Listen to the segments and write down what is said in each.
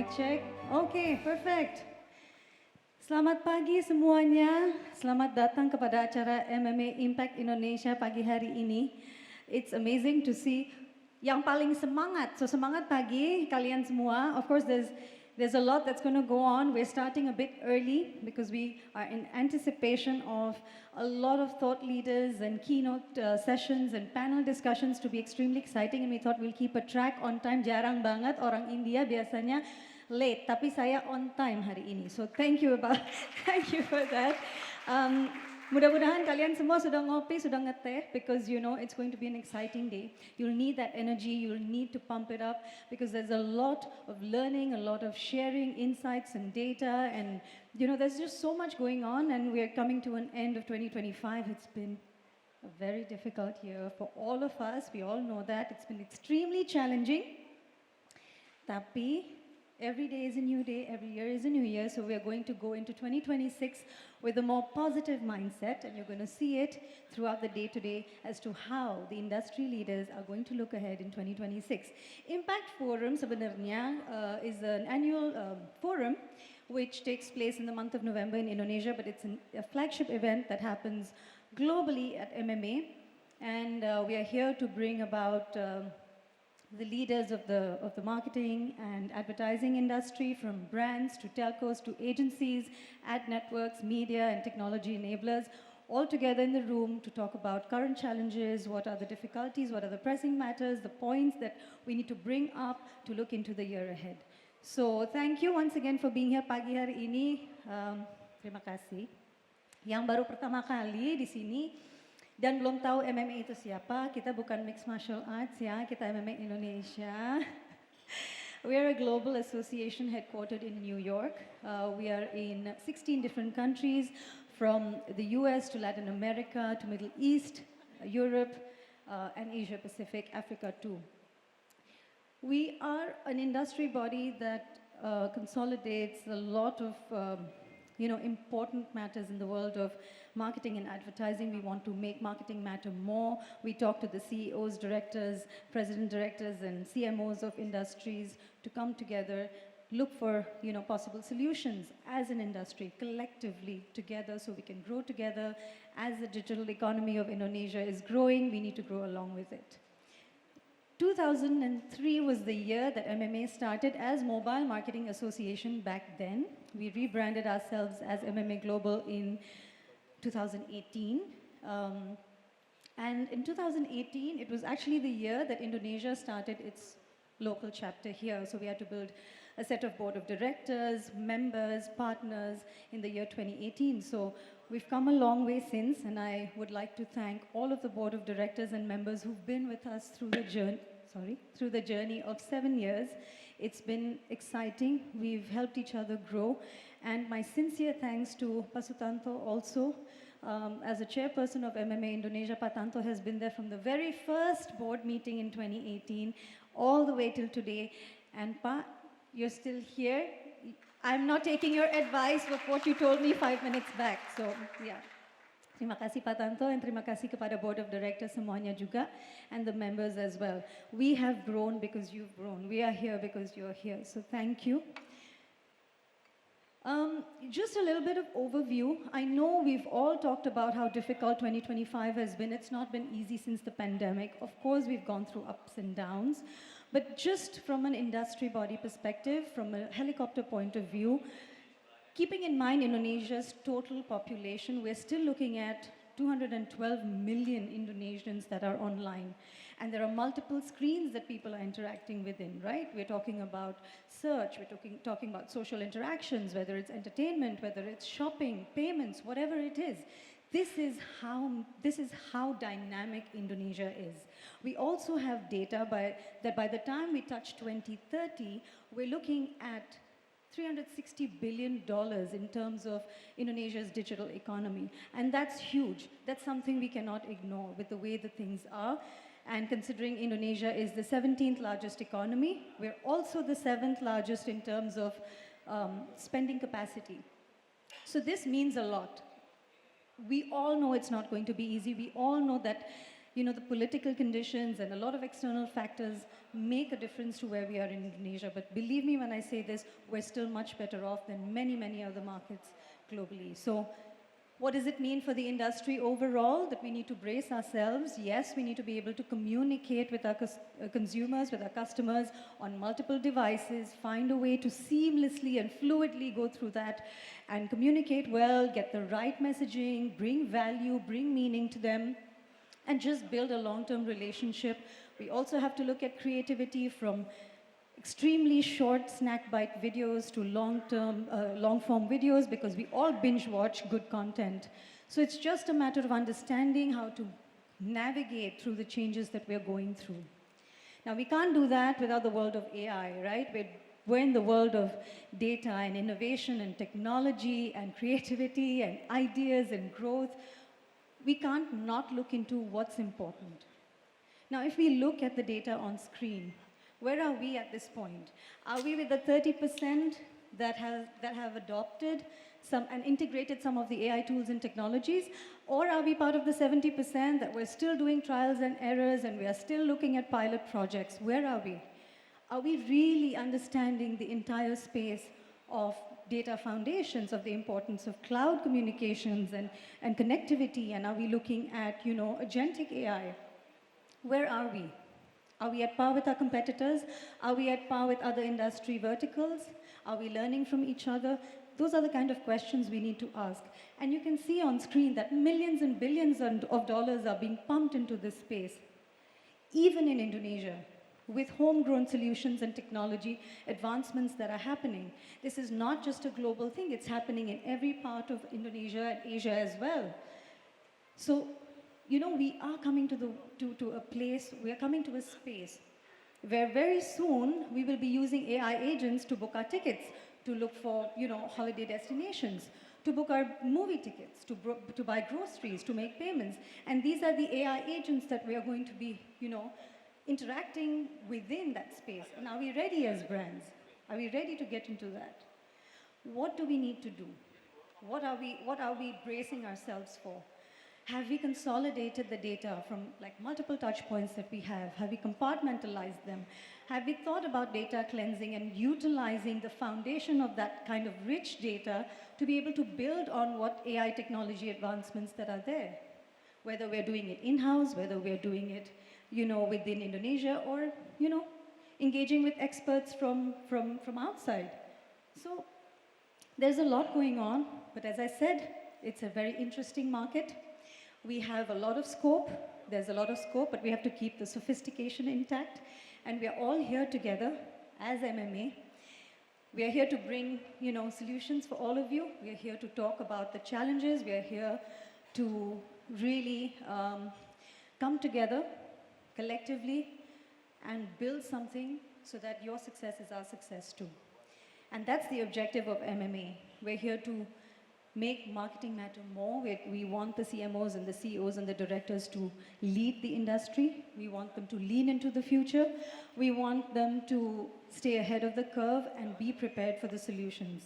Mic check. Okay, perfect. Selamat pagi semuanya. Selamat datang kepada acara MMA Impact Indonesia pagi hari ini. It's amazing to see yang paling semangat. So semangat pagi kalian semua. Of course there's a lot that's going to go on. We're starting a bit early because we are in anticipation of a lot of thought leaders and keynote sessions and panel discussions to be extremely exciting, and we thought we'll keep a track on time. Jarang banget orang India biasanya late, tapi saya on time hari ini. So thank you thank you for that. Mudah-mudahan kalian semua sudah ngopi, sudah ngeteh, because you know it's going to be an exciting day. You'll need that energy, you'll need to pump it up, because there's a lot of learning, a lot of sharing insights and data, and you know there's just so much going on, and we're coming to an end of 2025. It's been a very difficult year for all of us. We all know that. It's been extremely challenging. Tapi every day is a new day, every year is a new year, so we are going to go into 2026 with a more positive mindset, and you're going to see it throughout the day today as to how the industry leaders are going to look ahead in 2026. Impact Forum sebenarnya is an annual forum which takes place in the month of November in Indonesia, but it's a flagship event that happens globally at MMA, and we are here to bring about the leaders of the marketing and advertising industry, from brands to telcos to agencies, ad networks, media and technology enablers, all together in the room to talk about current challenges, what are the difficulties, what are the pressing matters, the points that we need to bring up to look into the year ahead. So thank you once again for being here pagi hari ini. Terima kasih. Yang baru pertama kali di sini dan belum tahu MMA itu siapa, kita bukan mixed martial arts ya, kita MMA Indonesia. We are a global association headquartered in New York. We are in 16 different countries, from the US to Latin America to Middle East, Europe, and Asia Pacific, Africa too. We are an industry body that consolidates a lot of important matters in the world of marketing and advertising. We want to make marketing matter more. We talk to the CEOs, directors, president directors, and CMOs of industries to come together, look for possible solutions as an industry, collectively together, so we can grow together. As the digital economy of Indonesia is growing, we need to grow along with it. 2003 was the year that MMA started as Mobile Marketing Association back then. We rebranded ourselves as MMA Global in 2018. And in 2018, it was actually the year that Indonesia started its local chapter here. So we had to build a set of board of directors, members, partners in the year 2018. So we've come a long way since, and I would like to thank all of the board of directors and members who've been with us through the journey of 7 years. It's been exciting. We've helped each other grow, and my sincere thanks to Pasutanto also. As a chairperson of MMA Indonesia, Patanto has been there from the very first board meeting in 2018 all the way till today. And Pa, you're still here. I'm not taking your advice of what you told me 5 minutes back. So, yeah. Terima kasih Pak Tanto, and terima kasih kepada Board of Directors semuanya juga, and the members as well. We have grown because you've grown. We are here because you're here. So thank you. Just a little bit of overview. I know we've all talked about how difficult 2025 has been. It's not been easy since the pandemic. Of course, we've gone through ups and downs. But just from an industry body perspective, from a helicopter point of view, keeping in mind Indonesia's total population, we're still looking at 212 million Indonesians that are online. And there are multiple screens that people are interacting within, right? We're talking about search, we're talking about social interactions, whether it's entertainment, whether it's shopping, payments, whatever it is. This is how dynamic Indonesia is. We also have data that by the time we touch 2030, we're looking at $360 billion in terms of Indonesia's digital economy. And that's huge. That's something we cannot ignore with the way the things are. And considering Indonesia is the 17th largest economy, we're also the 7th largest in terms of spending capacity. So this means a lot. We all know it's not going to be easy. We all know that the political conditions and a lot of external factors make a difference to where we are in Indonesia. But believe me when I say this, we're still much better off than many, many other markets globally. So what does it mean for the industry overall? That we need to brace ourselves. Yes, we need to be able to communicate with our consumers, with our customers on multiple devices, find a way to seamlessly and fluidly go through that and communicate well, get the right messaging, bring value, bring meaning to them, and just build a long-term relationship. We also have to look at creativity from extremely short snack bite videos to long-form videos, because we all binge watch good content. So it's just a matter of understanding how to navigate through the changes that we're going through. Now, we can't do that without the world of AI, right? We're in the world of data and innovation and technology and creativity and ideas and growth. We can't not look into what's important. Now, if we look at the data on screen, where are we at this point? Are we with the 30% that have adopted and integrated some of the AI tools and technologies? Or are we part of the 70% that we're still doing trials and errors and we are still looking at pilot projects? Where are we? Are we really understanding the entire space of data foundations, of the importance of cloud communications and connectivity? And are we looking at, agentic AI? Where are we? Are we at par with our competitors? Are we at par with other industry verticals? Are we learning from each other? Those are the kind of questions we need to ask. And you can see on screen that millions and billions of dollars are being pumped into this space, even in Indonesia, with homegrown solutions and technology advancements that are happening. This is not just a global thing, it's happening in every part of Indonesia and Asia as well. So, we are coming to a place, we are coming to a space where very soon we will be using AI agents to book our tickets, to look for, holiday destinations, to book our movie tickets, to buy groceries, to make payments. And these are the AI agents that we are going to be, interacting within that space. And are we ready as brands? Are we ready to get into that? What do we need to do? What are we bracing ourselves for? Have we consolidated the data from multiple touch points that we have? Have we compartmentalized them? Have we thought about data cleansing and utilizing the foundation of that kind of rich data to be able to build on what AI technology advancements that are there? Whether we're doing it in-house, whether we're doing it, within Indonesia, or, engaging with experts from outside. So there's a lot going on, but as I said, it's a very interesting market. We have a lot of scope. There's a lot of scope, but we have to keep the sophistication intact. And we are all here together as MMA. We are here to bring, solutions for all of you. We are here to talk about the challenges. We are here to really come together collectively and build something so that your success is our success too. And that's the objective of MMA. We're here to make marketing matter more. We want the CMOs and the CEOs and the directors to lead the industry. We want them to lean into the future. We want them to stay ahead of the curve and be prepared for the solutions.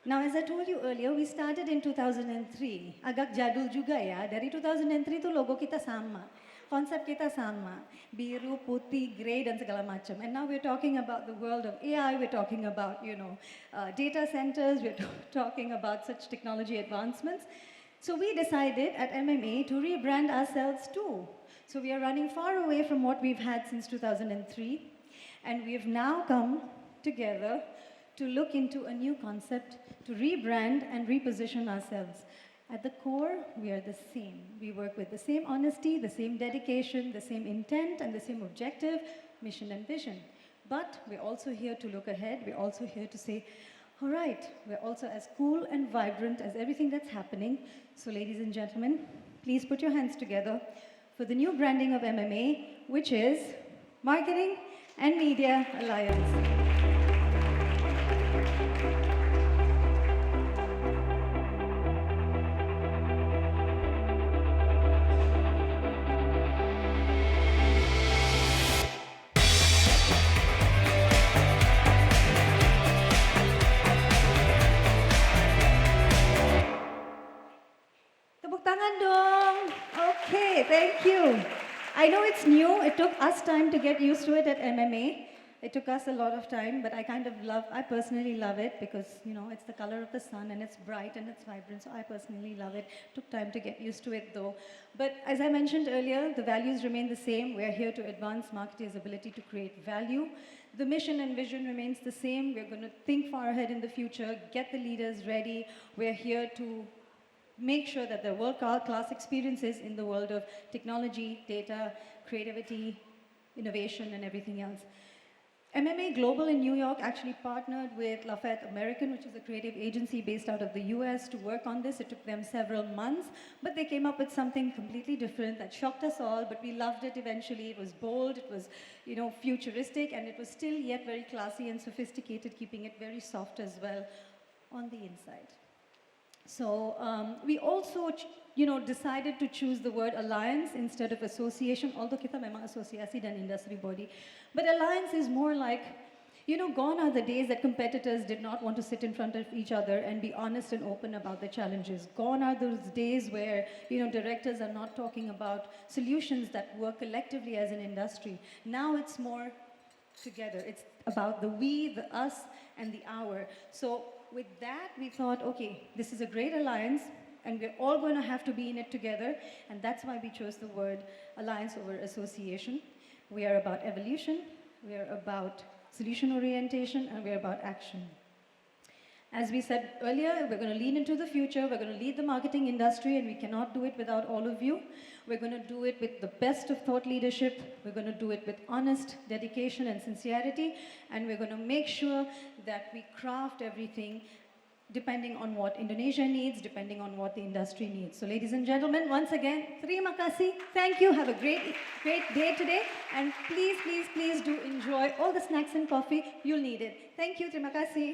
Now, as I told you earlier, we started in 2003. Agak jadul juga ya. Dari 2003 tuh logo kita sama. Konsep kita sama, biru, putih, grey, dan segala macam. And now we're talking about the world of AI, we're talking about, data centers, we're talking about such technology advancements. So we decided at MMA to rebrand ourselves too. So we are running far away from what we've had since 2003. And we've now come together to look into a new concept, to rebrand and reposition ourselves. At the core, we are the same. We work with the same honesty, the same dedication, the same intent, and the same objective, mission, and vision. But we're also here to look ahead. We're also here to say, all right, we're also as cool and vibrant as everything that's happening. So ladies and gentlemen, please put your hands together for the new branding of MMA, which is Marketing and Media Alliance. Tepuk tangan dong. Oke. Hey, thank you. I know it's new. It took us time to get used to it at MMA. It took us a lot of time, but I personally love it because, it's the color of the sun and it's bright and it's vibrant. So I personally love it. Took time to get used to it though. But as I mentioned earlier, the values remain the same. We're here to advance marketers' ability to create value. The mission and vision remains the same. We're going to think far ahead in the future, get the leaders ready. We're here to make sure that there are world-class experiences in the world of technology, data, creativity, innovation, and everything else. MMA Global in New York actually partnered with Lafayette American, which is a creative agency based out of the US, to work on this. It took them several months, but they came up with something completely different that shocked us all, but we loved it eventually. It was bold, it was, futuristic, and it was still yet very classy and sophisticated, keeping it very soft as well on the inside. So we also, decided to choose the word alliance instead of association, although kita memang asosiasi dan industry body. But alliance is more like, gone are the days that competitors did not want to sit in front of each other and be honest and open about the challenges. Gone are those days where, directors are not talking about solutions that work collectively as an industry. Now it's more together. It's about the we, the us, and the our. So with that, we thought, okay, this is a great alliance, and we're all going to have to be in it together, and that's why we chose the word alliance over association. We are about evolution, we are about solution orientation, and we're about action. As we said earlier, we're going to lean into the future, we're going to lead the marketing industry, and we cannot do it without all of you. We're going to do it with the best of thought leadership, we're going to do it with honest dedication and sincerity, and we're going to make sure that we craft everything depending on what Indonesia needs, depending on what the industry needs. So ladies and gentlemen, once again, terima kasih. Thank you. Have a great day today. And please, please, please do enjoy all the snacks and coffee. You'll need it. Thank you. Terima kasih.